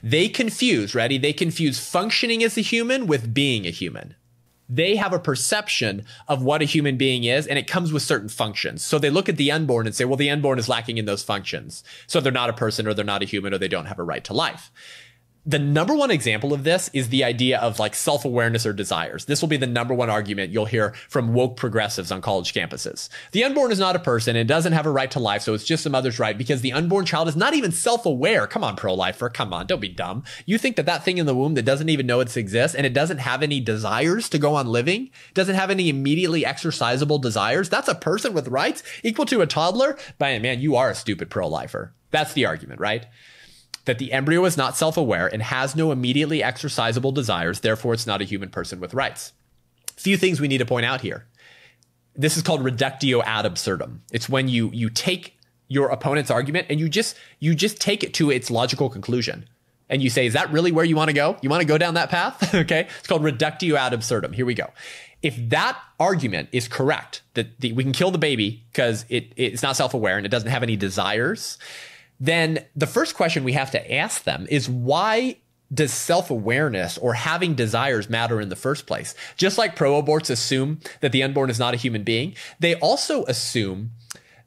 They confuse, ready? They confuse functioning as a human with being a human. They have a perception of what a human being is, and it comes with certain functions. So they look at the unborn and say, well, the unborn is lacking in those functions. So they're not a person, or they're not a human, or they don't have a right to life. The number one example of this is the idea of like self-awareness or desires. This will be the number one argument you'll hear from woke progressives on college campuses. The unborn is not a person and doesn't have a right to life, so it's just a mother's right because the unborn child is not even self-aware. Come on, pro-lifer. Come on, don't be dumb. You think that that thing in the womb that doesn't even know it exists and it doesn't have any desires to go on living, doesn't have any immediately exercisable desires, that's a person with rights equal to a toddler? Man, you are a stupid pro-lifer. That's the argument, right? That the embryo is not self-aware and has no immediately exercisable desires, therefore it's not a human person with rights. Few things we need to point out here. This is called reductio ad absurdum. It's when you take your opponent's argument and you just take it to its logical conclusion. And you say, is that really where you want to go? You want to go down that path? Okay. It's called reductio ad absurdum. Here we go. If that argument is correct, that we can kill the baby because it's not self-aware and it doesn't have any desires, then the first question we have to ask them is, why does self-awareness or having desires matter in the first place? Just like pro-aborts assume that the unborn is not a human being, they also assume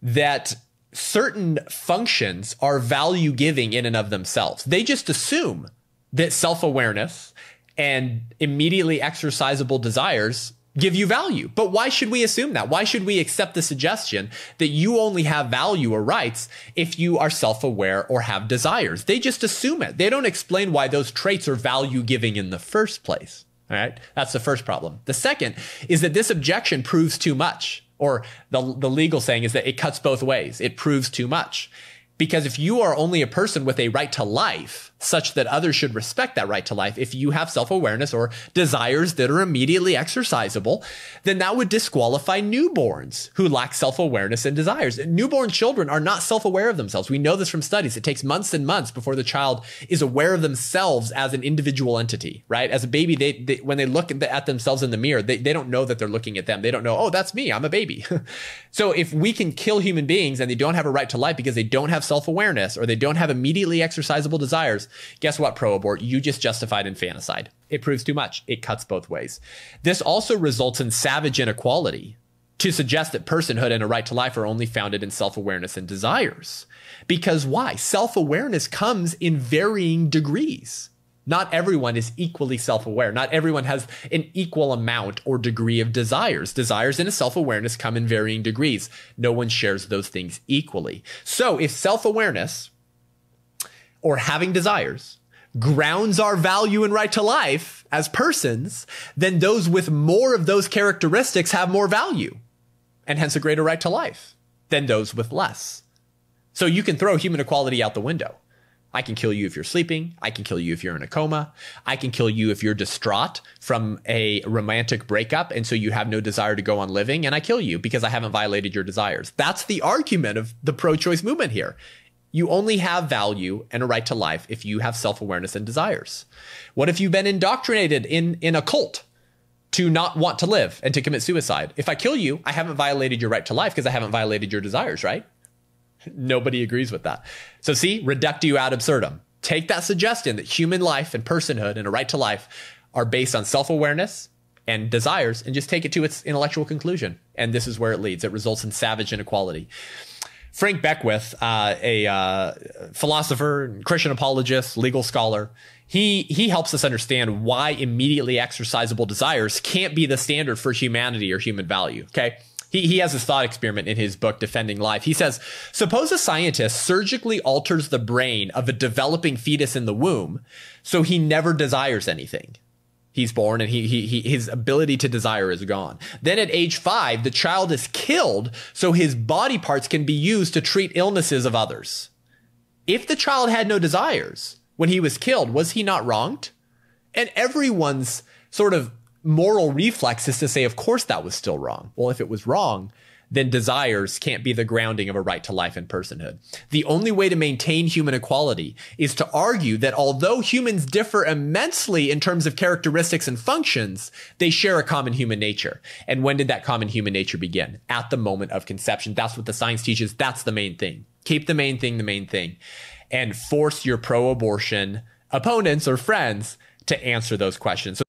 that certain functions are value-giving in and of themselves. They just assume that self-awareness and immediately exercisable desires give you value. But why should we assume that? Why should we accept the suggestion that you only have value or rights if you are self-aware or have desires? They just assume it. They don't explain why those traits are value-giving in the first place. All right, that's the first problem. The second is that this objection proves too much, or the legal saying is that it cuts both ways. It proves too much. Because if you are only a person with a right to life, such that others should respect that right to life, if you have self-awareness or desires that are immediately exercisable, then that would disqualify newborns who lack self-awareness and desires. Newborn children are not self-aware of themselves. We know this from studies. It takes months and months before the child is aware of themselves as an individual entity, right? As a baby, they when they look at themselves in the mirror, they don't know that they're looking at them. They don't know, oh, that's me, I'm a baby. So if we can kill human beings and they don't have a right to life because they don't have self-awareness or they don't have immediately exercisable desires, guess what, pro-abort? You just justified infanticide. It proves too much. It cuts both ways. This also results in savage inequality to suggest that personhood and a right to life are only founded in self-awareness and desires. Because why? Self-awareness comes in varying degrees. Not everyone is equally self-aware. Not everyone has an equal amount or degree of desires. Desires and self-awareness come in varying degrees. No one shares those things equally. So if self-awareness or having desires grounds our value and right to life as persons, then those with more of those characteristics have more value and hence a greater right to life than those with less. So you can throw human equality out the window. I can kill you if you're sleeping. I can kill you if you're in a coma. I can kill you if you're distraught from a romantic breakup and so you have no desire to go on living, and I kill you because I haven't violated your desires. That's the argument of the pro-choice movement here. You only have value and a right to life if you have self-awareness and desires. What if you've been indoctrinated in a cult to not want to live and to commit suicide? If I kill you, I haven't violated your right to life because I haven't violated your desires, right? Nobody agrees with that. So see, reductio ad absurdum. Take that suggestion that human life and personhood and a right to life are based on self-awareness and desires and just take it to its intellectual conclusion. And this is where it leads. It results in savage inequality. Frank Beckwith, a philosopher, Christian apologist, legal scholar, he helps us understand why immediately exercisable desires can't be the standard for humanity or human value, okay? He has this thought experiment in his book, Defending Life. He says, suppose a scientist surgically alters the brain of a developing fetus in the womb so he never desires anything. He's born and his ability to desire is gone. Then at age 5, the child is killed so his body parts can be used to treat illnesses of others. If the child had no desires when he was killed, was he not wronged? And everyone's sort of moral reflex is to say, of course that was still wrong. Well, if it was wrong, then desires can't be the grounding of a right to life and personhood. The only way to maintain human equality is to argue that although humans differ immensely in terms of characteristics and functions, they share a common human nature. And when did that common human nature begin? At the moment of conception. That's what the science teaches. That's the main thing. Keep the main thing the main thing. and force your pro-abortion opponents or friends to answer those questions. So